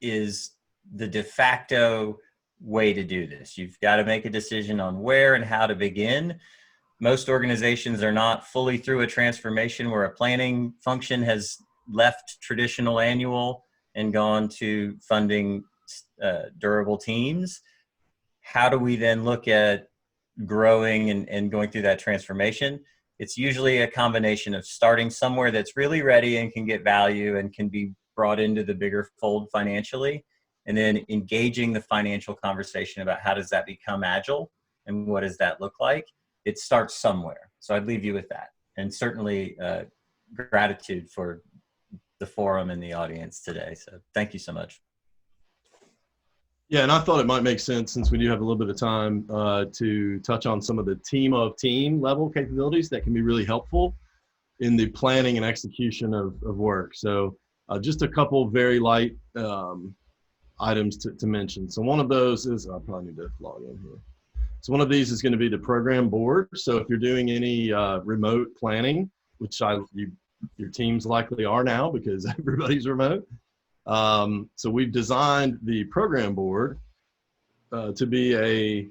is the de facto way to do this. You've got to make a decision on where and how to begin. Most organizations are not fully through a transformation where a planning function has left traditional annual and gone to funding durable teams. How do we then look at growing and going through that transformation? It's usually a combination of starting somewhere that's really ready and can get value and can be brought into the bigger fold financially, and then engaging the financial conversation about how does that become agile and what does that look like. It starts somewhere. So I'd leave you with that. And certainly gratitude for the forum and the audience today. So thank you so much. Yeah, and I thought it might make sense, since we do have a little bit of time, to touch on some of the team level capabilities that can be really helpful in the planning and execution of work. So just a couple very light items to mention. So one of those is, I probably need to log in here. So one of these is going to be the program board. So if you're doing any remote planning, which your teams likely are now because everybody's remote. So we've designed the program board to be a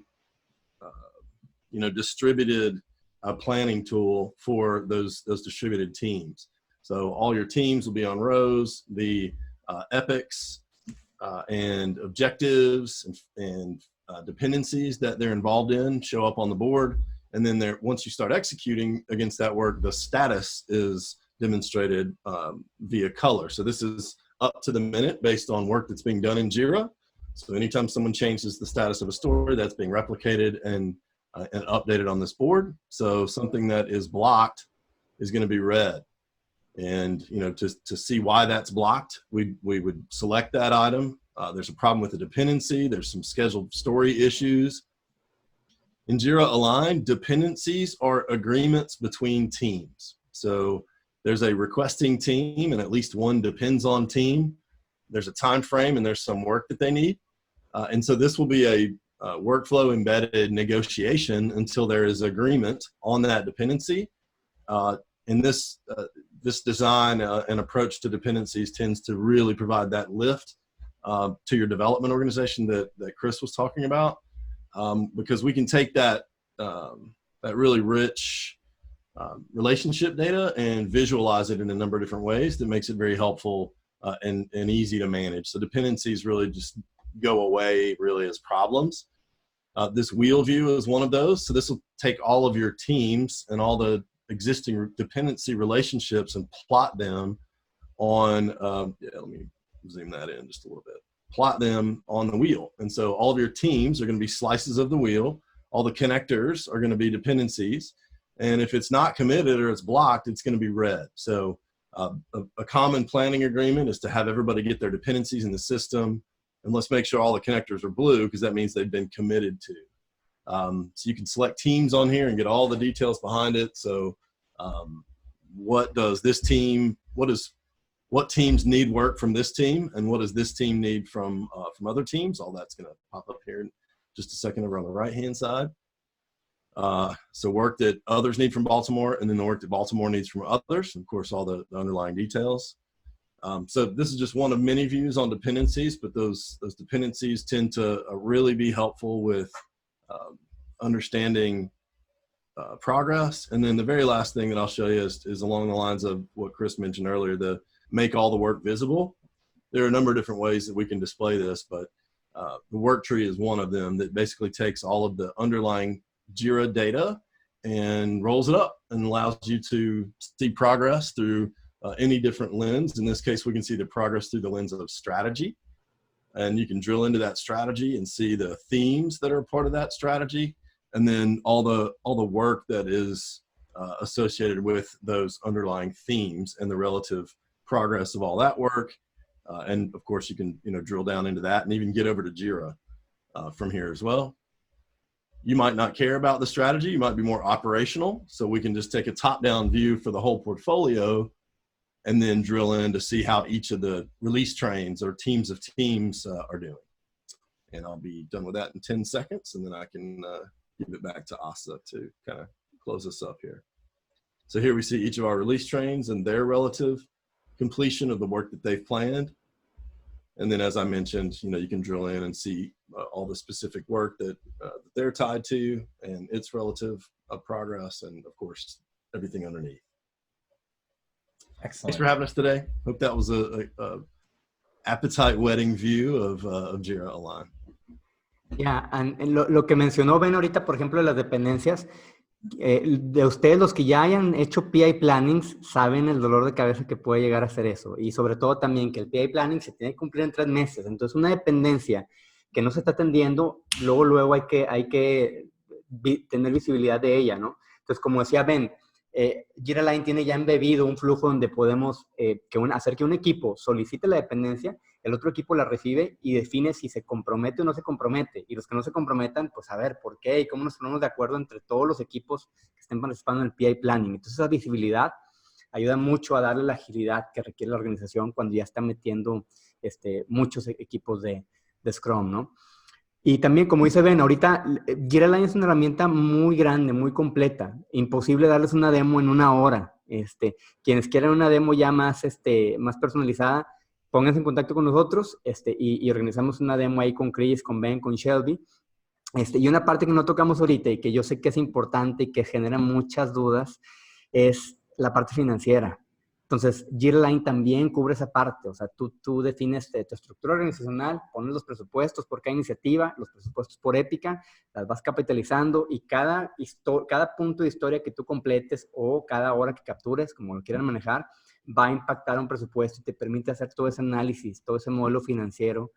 distributed a planning tool for those distributed teams. So all your teams will be on rows, the epics and objectives and dependencies that they're involved in show up on the board. And then once you start executing against that work, the status is demonstrated via color. So this is up to the minute based on work that's being done in Jira. So anytime someone changes the status of a story, that's being replicated and updated on this board. So something that is blocked is going to be red. And, you know, to see why that's blocked, we would select that item. There's a problem with the dependency. There's some scheduled story issues. In Jira Align, dependencies are agreements between teams. So there's a requesting team and at least one depends on team. There's a time frame and there's some work that they need. And so this will be a workflow embedded negotiation until there is agreement on that dependency. And this design and approach to dependencies tends to really provide that lift to your development organization that Chris was talking about, because we can take that really rich relationship data and visualize it in a number of different ways that makes it very helpful and easy to manage. So dependencies really just go away really as problems. This wheel view is one of those. So this will take all of your teams and all the existing dependency relationships and plot them on, let me zoom that in just a little bit, plot them on the wheel. And so all of your teams are going to be slices of the wheel. All the connectors are going to be dependencies. And if it's not committed or it's blocked, it's going to be red. So a common planning agreement is to have everybody get their dependencies in the system. And let's make sure all the connectors are blue because that means they've been committed to. So you can select teams on here and get all the details behind it. So what does this team, what teams need work from this team and what does this team need from other teams? All that's going to pop up here in just a second over on the right-hand side. So work that others need from Baltimore and then the work that Baltimore needs from others. Of course, all the underlying details. So this is just one of many views on dependencies, but those dependencies tend to really be helpful with understanding progress. And then the very last thing that I'll show you is along the lines of what Chris mentioned earlier, the make all the work visible. There are a number of different ways that we can display this, but the work tree is one of them that basically takes all of the underlying Jira data and rolls it up and allows you to see progress through any different lens. In this case, we can see the progress through the lens of strategy. And you can drill into that strategy and see the themes that are a part of that strategy. And then all the work that is associated with those underlying themes and the relative progress of all that work. And of course, you can drill down into that and even get over to Jira from here as well. You might not care about the strategy. You might be more operational. So we can just take a top-down view for the whole portfolio and then drill in to see how each of the release trains or teams of teams are doing. And I'll be done with that in 10 seconds, and then I can give it back to Asa to kind of close us up here. So here we see each of our release trains and their relative completion of the work that they've planned. And then, as I mentioned, you can drill in and see all the specific work that they're tied to and its relative progress, and of course, everything underneath. Excellent. Thanks for having us today. Hope that was a appetite-whetting view of Jira Align. Ya, lo que mencionó Ben ahorita, por ejemplo, de las dependencias, de ustedes los que ya hayan hecho PI plannings saben el dolor de cabeza que puede llegar a ser eso, y sobre todo también que el PI planning se tiene que cumplir en 3 meses. Entonces una dependencia que no se está atendiendo, luego hay que tener visibilidad de ella, ¿no? Entonces, como decía Ben, Jira Align tiene ya embebido un flujo donde podemos hacer que un equipo solicite la dependencia, el otro equipo la recibe y define si se compromete o no se compromete. Y los que no se comprometan, pues a ver por qué y cómo nos ponemos de acuerdo entre todos los equipos que estén participando en el PI Planning. Entonces esa visibilidad ayuda mucho a darle la agilidad que requiere la organización cuando ya está metiendo muchos equipos de Scrum, ¿no? Y también, como dice Ben, ahorita Jira Align es una herramienta muy grande, muy completa. Imposible darles una demo en 1 hora. Quienes quieran una demo ya más personalizada, pónganse en contacto con nosotros y organizamos una demo ahí con Chris, con Ben, con Shelby. Y una parte que no tocamos ahorita y que yo sé que es importante y que genera muchas dudas es la parte financiera. Entonces, Jira Align también cubre esa parte. O sea, tú defines tu estructura organizacional, pones los presupuestos por cada iniciativa, los presupuestos por épica, las vas capitalizando y cada punto de historia que tú completes o cada hora que captures, como lo quieran manejar, va a impactar un presupuesto y te permite hacer todo ese análisis, todo ese modelo financiero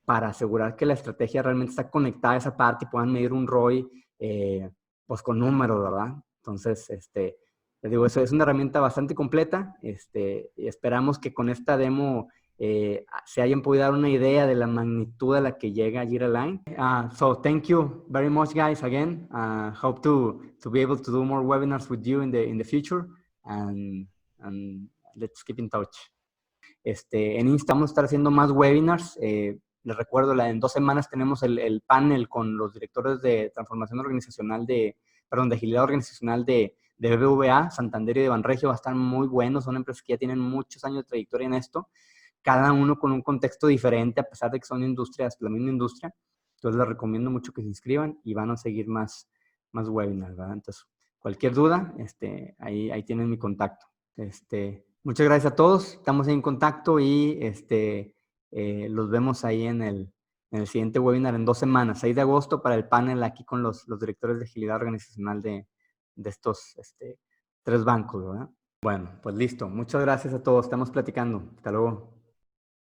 para asegurar que la estrategia realmente está conectada a esa parte y puedan medir un ROI pues con números, ¿verdad? Entonces, les digo, eso es una herramienta bastante completa. Y esperamos que con esta demo se hayan podido dar una idea de la magnitud a la que llega Jira Align. So thank you very much, guys, again. Hope to be able to do more webinars with you in the future. And let's keep in touch. En Insta vamos a estar haciendo más webinars. Les recuerdo, en 2 semanas tenemos el panel con los directores de transformación organizacional de agilidad organizacional de BBVA, Santander y de Banregio. Va a estar muy bueno. Son empresas que ya tienen muchos años de trayectoria en esto, cada uno con un contexto diferente, a pesar de que son industrias, la misma industria. Entonces les recomiendo mucho que se inscriban y van a seguir más webinars, ¿verdad? Entonces, cualquier duda, ahí tienen mi contacto. Muchas gracias a todos. Estamos en contacto y los vemos ahí en el siguiente webinar en 2 semanas, 6 de agosto, para el panel aquí con los directores de agilidad organizacional de estos 3 bancos, ¿verdad? Bueno, pues listo. Muchas gracias a todos. Estamos platicando. Hasta luego.